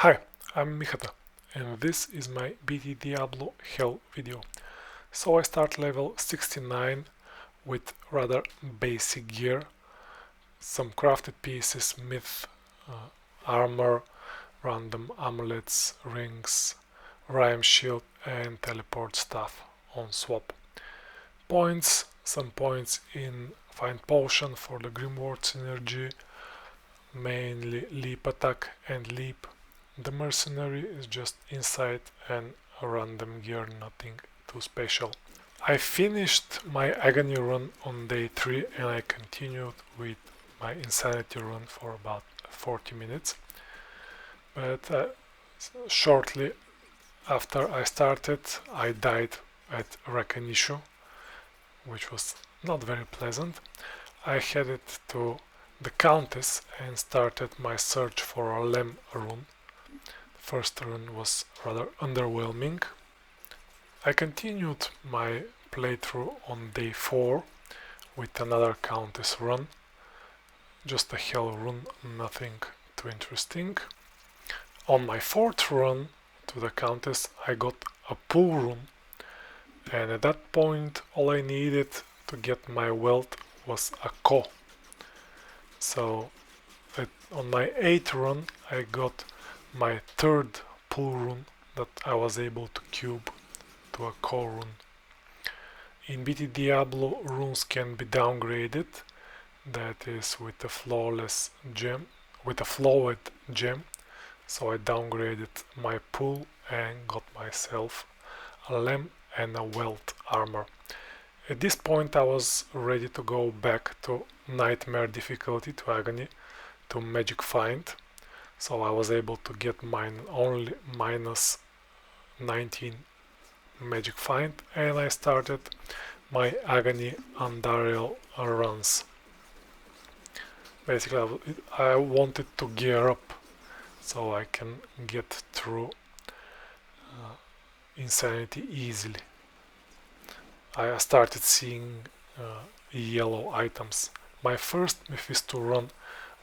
Hi, I'm Mephisto, and this is my BTDiablo Hell video. So I start level 69 with rather basic gear, some crafted pieces, myth, armor, random amulets, rings, rhyme shield and teleport stuff on swap. Points, some points in find potion for the Grimward synergy, mainly leap attack and leap. The mercenary is just insight and a random gear, nothing too special. I finished my agony run on day 3 and I continued with my insanity run for about 40 minutes. But shortly after I started, I died at Recognition, which was not very pleasant. I headed to the Countess and started my search for a Lem rune. First run was rather underwhelming. I continued my playthrough on day 4 with another Countess run. Just a Hell run, nothing too interesting. On my 4th run to the Countess I got a pull run, and at that point all I needed to get my wealth was a ko. So on my 8th run I got my 3rd pull rune that I was able to cube to a ko rune. In BTDiablo, runes can be downgraded, that is with a flawless gem, with a flawed gem. So I downgraded my pull and got myself a lem and a wealth armor. At this point I was ready to go back to nightmare difficulty, to agony, to magic find. So I was able to get mine only minus 19 magic find, and I started my Agony Andariel runs. Basically I wanted to gear up so I can get through insanity easily. I started seeing yellow items. My first Mephisto run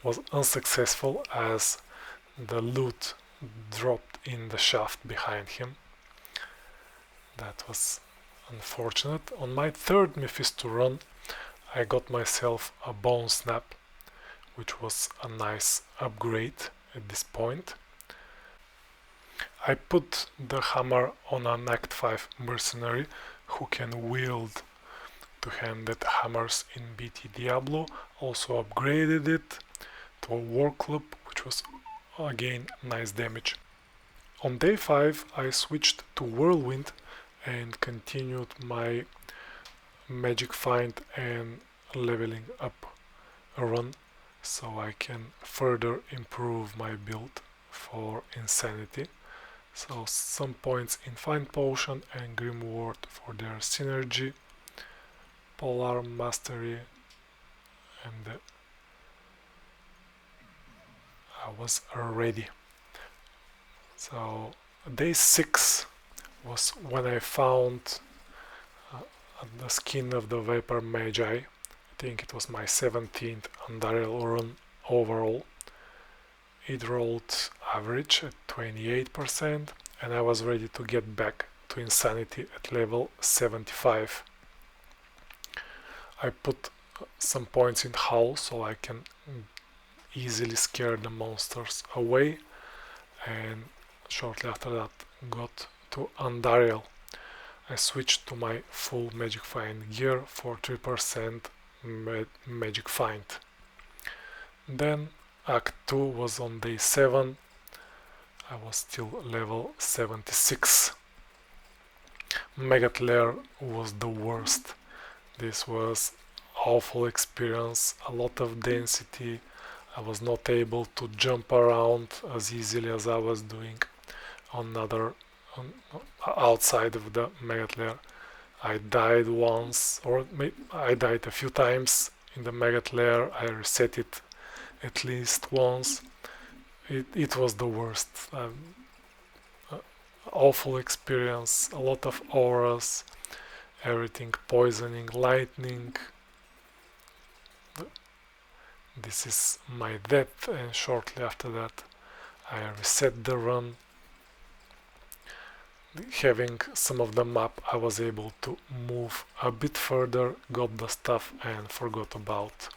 was unsuccessful as the loot dropped in the shaft behind him. That was unfortunate. On my 3rd Mephisto run I got myself a bone snap, which was a nice upgrade at this point. I put the hammer on an Act 5 mercenary who can wield two-handed hammers in BTDiablo, also upgraded it to a war club, which was again nice damage. On day 5 I switched to Whirlwind and continued my magic find and leveling up a run so I can further improve my build for insanity. So some points in find potion and Grimward for their synergy, polar mastery, and I was ready. So day 6 was when I found the skin of the Vapor Magi. I think it was my 17th Andariel run overall. It rolled average at 28% and I was ready to get back to insanity at level 75. I put some points in Howl so I can easily scare the monsters away, and shortly after that got to Andariel. I switched to my full magic find gear for 3% magic find. Then Act 2 was on day 7. I was still level 76. Maggot Lair was the worst. This was awful experience, a lot of density. I was not able to jump around as easily as I was doing outside of the Maggot Lair. I died once, or I died a few times in the Maggot Lair. I reset it at least once. It was the worst. Awful experience, a lot of auras, everything poisoning, lightning. This is my death, and shortly after that I reset the run. Having some of the map, I was able to move a bit further, got the stuff, and forgot about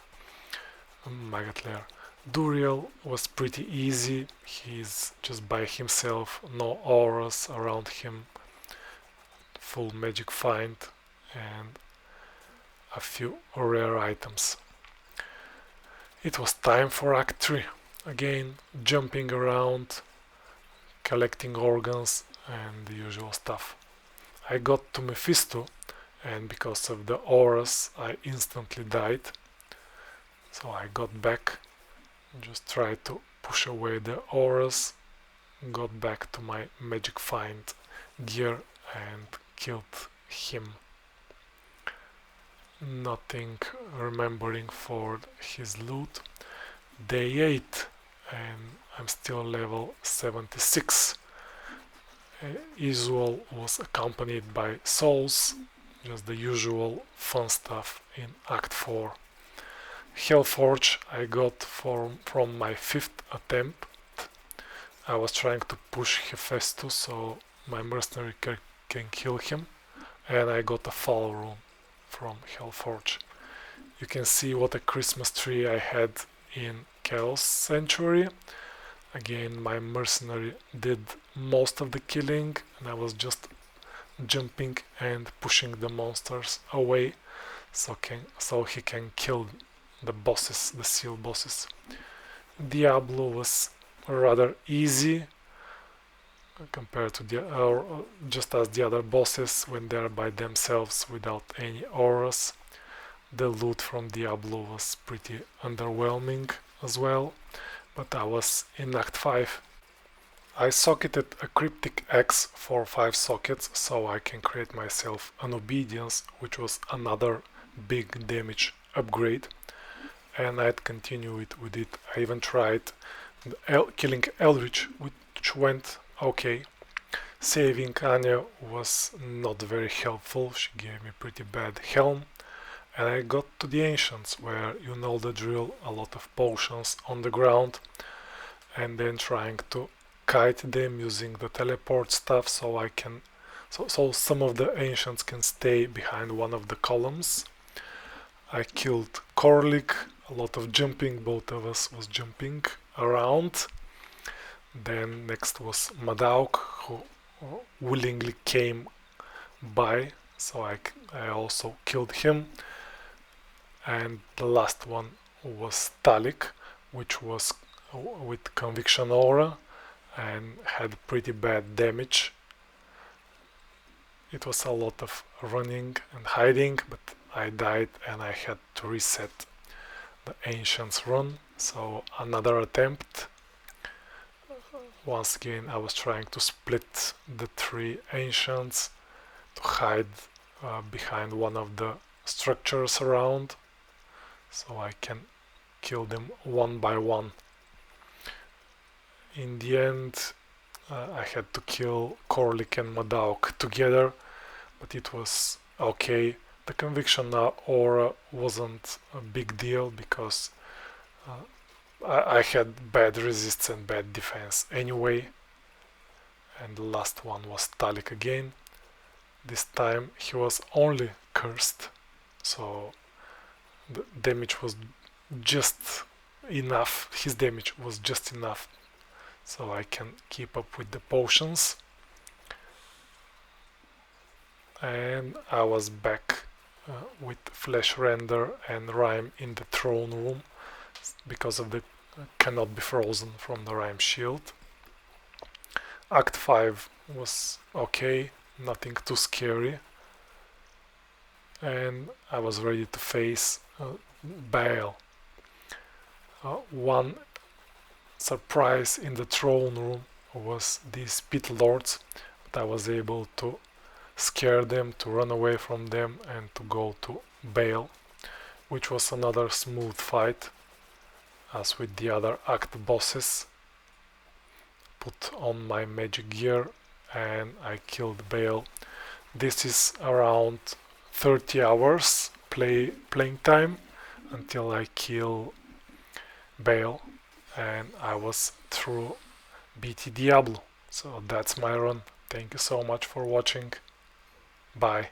Maggot Lair. Duriel was pretty easy. He's just by himself, no auras around him, full magic find, and a few rare items. It was time for Act 3. Again, jumping around, collecting organs, and the usual stuff. I got to Mephisto, and because of the auras, I instantly died. So I got back, just tried to push away the auras, got back to my magic find gear and killed him. Nothing remembering for his loot. Day 8, and I'm still level 76. Isual was accompanied by souls, just the usual fun stuff in Act 4. Hellforge I got from my 5th attempt. I was trying to push Mephisto so my mercenary can kill him, and I got a fall rune from Hellforge. You can see what a Christmas tree I had in Chaos Sanctuary. Again, my mercenary did most of the killing, and I was just jumping and pushing the monsters away so he can kill the bosses, the seal bosses. Diablo was rather easy compared to just as the other bosses when they are by themselves without any auras. The loot from Diablo was pretty underwhelming as well, but I was in Act 5. I socketed a Cryptic X for 5 sockets so I can create myself an Obedience, which was another big damage upgrade, and I'd continue with it. I even tried killing Eldritch, which went okay. Saving Anya was not very helpful, she gave me pretty bad helm. And I got to the Ancients, where you know the drill, a lot of potions on the ground, and then trying to kite them using the teleport stuff so some of the Ancients can stay behind one of the columns. I killed Korlik, a lot of jumping, both of us was jumping around. Then next was Madauk, who willingly came by, so I also killed him. And the last one was Talik, which was with Conviction Aura and had pretty bad damage. It was a lot of running and hiding, but I died and I had to reset the Ancients run, so another attempt. Once again I was trying to split the 3 Ancients to hide behind one of the structures around, so I can kill them one by one. In the end, I had to kill Korlik and Madauk together, but it was okay. The Conviction Aura wasn't a big deal because I had bad resists and bad defense anyway. And the last one was Talik again. This time he was only cursed, so the damage was just enough. His damage was just enough so I can keep up with the potions. And I was back with Flesh Render and Rhyme in the throne room because of the cannot be frozen from the Rhyme shield. Act 5 was okay, nothing too scary, and I was ready to face Baal. One surprise in the throne room was these pit lords, but I was able to scare them, to run away from them and to go to Baal, which was another smooth fight as with the other act bosses. Put on my magic gear and I killed Baal. This is around 30 hours playing time until I kill Baal, and I was through BTDiablo. So that's my run. Thank you so much for watching. Bye.